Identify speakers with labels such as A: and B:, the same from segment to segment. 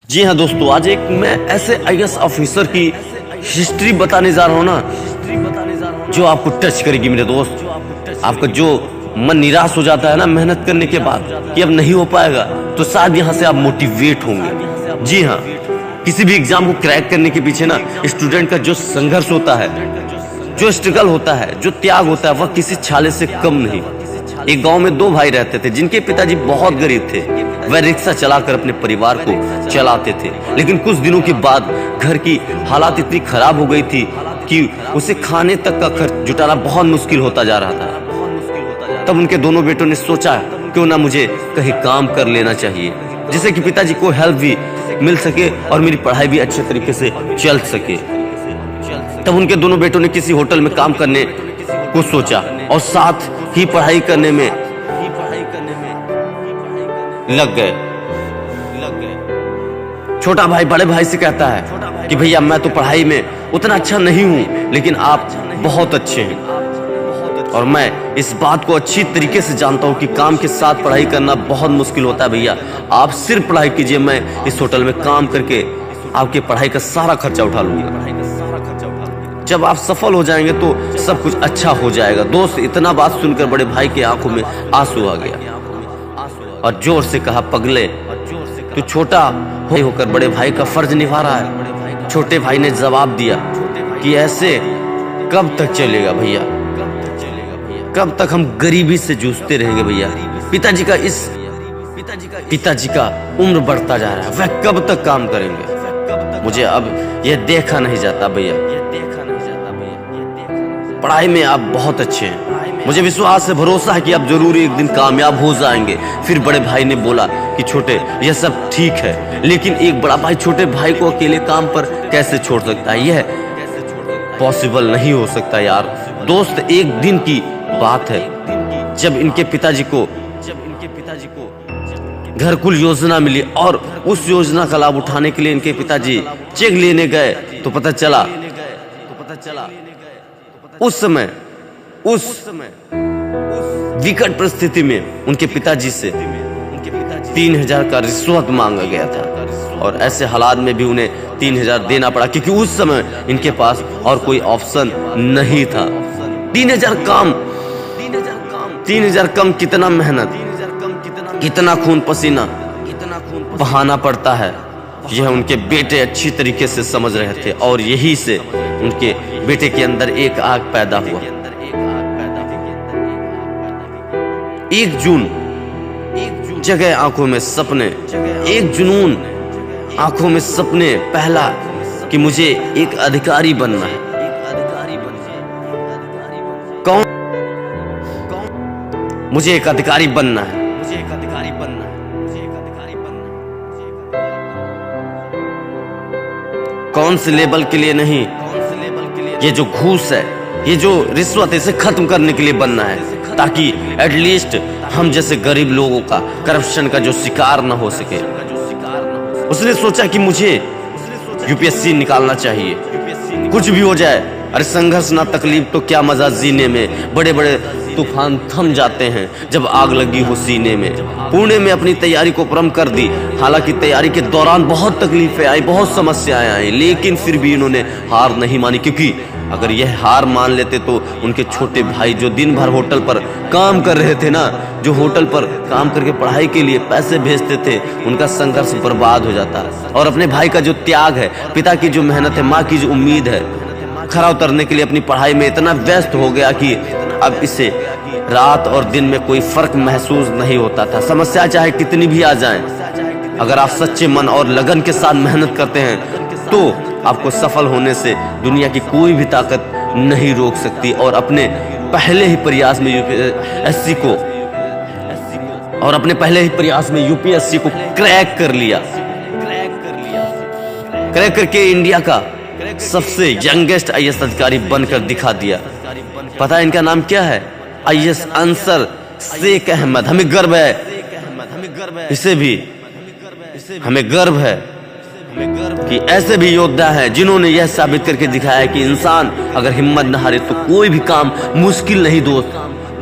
A: जी हाँ दोस्तों, आज एक मैं ऐसे आईएएस ऑफिसर की हिस्ट्री बताने जा रहा हूँ ना, जो आपको टच करेगी मेरे दोस्त। आपका जो मन निराश हो जाता है ना मेहनत करने के बाद कि अब नहीं हो पाएगा, तो शायद यहाँ से आप मोटिवेट होंगे। जी हाँ, किसी भी एग्जाम को क्रैक करने के पीछे ना स्टूडेंट का जो संघर्ष होता है, जो स्ट्रगल होता है, जो त्याग होता है, वह किसी छाले से कम नहीं। एक गांव में दो भाई रहते थे जिनके पिताजी बहुत गरीब थे। वह रिक्शा चलाकर अपने परिवार को चलाते थे, लेकिन कुछ दिनों के बाद घर की हालात इतनी खराब हो गई थी कि उसे खाने तक का खर्च जुटाना बहुत मुश्किल होता जा रहा था। तब उनके दोनों बेटों ने सोचा क्यों ना मुझे कहीं काम कर लेना चाहिए, जिससे कि पिताजी को हेल्प भी मिल सके और मेरी पढ़ाई भी अच्छे तरीके से चल सके। तब उनके दोनों बेटों ने किसी होटल में काम करने को सोचा और साथ ही पढ़ाई करने में लग गए। छोटा भाई बड़े भाई से कहता है कि भैया मैं तो पढ़ाई में उतना अच्छा नहीं हूं, लेकिन आप बहुत अच्छे हैं और मैं इस बात को अच्छी तरीके से जानता हूं कि काम के साथ पढ़ाई करना बहुत मुश्किल होता है। भैया आप सिर्फ पढ़ाई कीजिए, मैं इस होटल में काम करके आपके पढ़ाई का सारा खर्चा उठा लूंगा। जब आप सफल हो जाएंगे तो सब कुछ अच्छा हो जाएगा। दोस्त इतना बात सुनकर बड़े भाई की आंखों में आंसू आ गया और जोर से कहा, पगले तू छोटा होकर बड़े भाई का फर्ज निभा रहा है। छोटे भाई ने जवाब दिया कि ऐसे कब तक चलेगा भैया, कब तक हम गरीबी से जूझते रहेंगे भैया। पिताजी का उम्र बढ़ता जा रहा है, वह कब तक काम करेंगे। मुझे अब यह देखा नहीं जाता भैया। पढ़ाई में आप बहुत अच्छे हैं, मुझे विश्वास है, भरोसा है कि आप जरूर एक दिन कामयाब हो जाएंगे। फिर बड़े भाई ने बोला कि छोटे यह सब ठीक है, लेकिन एक बड़ा भाई छोटे भाई को अकेले काम पर कैसे छोड़ सकता है। यह पॉसिबल नहीं हो सकता यार। दोस्त एक दिन की बात है जब इनके पिताजी को घरकुल योजना मिली और उस योजना का लाभ उठाने के लिए इनके पिताजी चेक लेने गए तो पता चला उस समय विकट परिस्थिति में उनके पिताजी से 3,000 का रिश्वत मांगा गया था और ऐसे हालात में भी उन्हें 3,000 देना पड़ा, क्योंकि उस समय इनके पास और कोई ऑप्शन नहीं था। 3,000 कम, कितना मेहनत, कितना खून पसीना बहाना पड़ता है, यह उनके बेटे अच्छी तरीके से समझ रहे थे और यही से उनके बेटे के अंदर एक आग पैदा हुआ। 1 जून जगह आंखों में सपने, एक जुनून आंखों में सपने, पहला कि मुझे एक अधिकारी बनना है। कौन? मुझे एक अधिकारी बनना है। कौन से लेवल के लिए नहीं, ये जो घूस है, ये जो रिश्वत है, इसे खत्म करने के लिए बनना है, ताकि एटलीस्ट हम जैसे गरीब लोगों का करप्शन का जो शिकार न हो सके। उसने सोचा कि मुझे यूपीएससी निकालना चाहिए, कुछ भी हो जाए। अरे संघर्ष ना तकलीफ तो क्या मजा जीने में। बड़े बड़े तूफान थम जाते हैं जब आग लगी हो सीने में। पुणे में अपनी तैयारी को पूर्ण कर दी। हालांकि तैयारी के दौरान बहुत तकलीफें आई, बहुत समस्याएं आई, लेकिन फिर भी इन्होंने हार नहीं मानी, क्योंकि अगर यह हार मान लेते तो उनके छोटे भाई जो दिन भर होटल पर काम कर रहे थे ना, जो होटल पर काम करके पढ़ाई के लिए पैसे भेजते थे, उनका संघर्ष बर्बाद हो जाता। और अपने भाई का जो त्याग है, पिता की जो मेहनत है, माँ की जो उम्मीद है, खरा उतरने के लिए अपनी पढ़ाई में इतना व्यस्त हो गया कि अब इसे रात और दिन में कोई फर्क महसूस नहीं होता था। समस्या चाहे कितनी भी आ जाए, अगर आप सच्चे मन और लगन के साथ मेहनत करते हैं तो आपको सफल होने से दुनिया की कोई भी ताकत नहीं रोक सकती। और अपने पहले ही प्रयास में यूपीएससी को क्रैक कर लिया। क्रैक करके इंडिया का सबसे यंगेस्ट आईएएस अधिकारी बनकर दिखा दिया। पता है इनका नाम क्या है? आईएएस अनसर शेख अहमद। हमें गर्व है, इसे भी हमें गर्व है कि ऐसे भी योद्धा हैं जिन्होंने यह साबित करके दिखाया है कि इंसान अगर हिम्मत न हारे तो कोई भी काम मुश्किल नहीं दोस्त,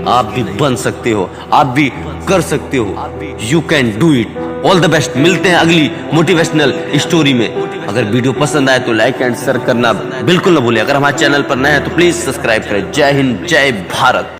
A: आप भी बन सकते हो, आप भी कर सकते हो। You can do it. All the best. मिलते हैं अगली मोटिवेशनल स्टोरी में। अगर वीडियो पसंद आए तो लाइक एंड शेयर करना बिल्कुल ना भूलें। अगर हमारे चैनल पर नए हैं तो प्लीज सब्सक्राइब करें। जय हिंद, जय भारत।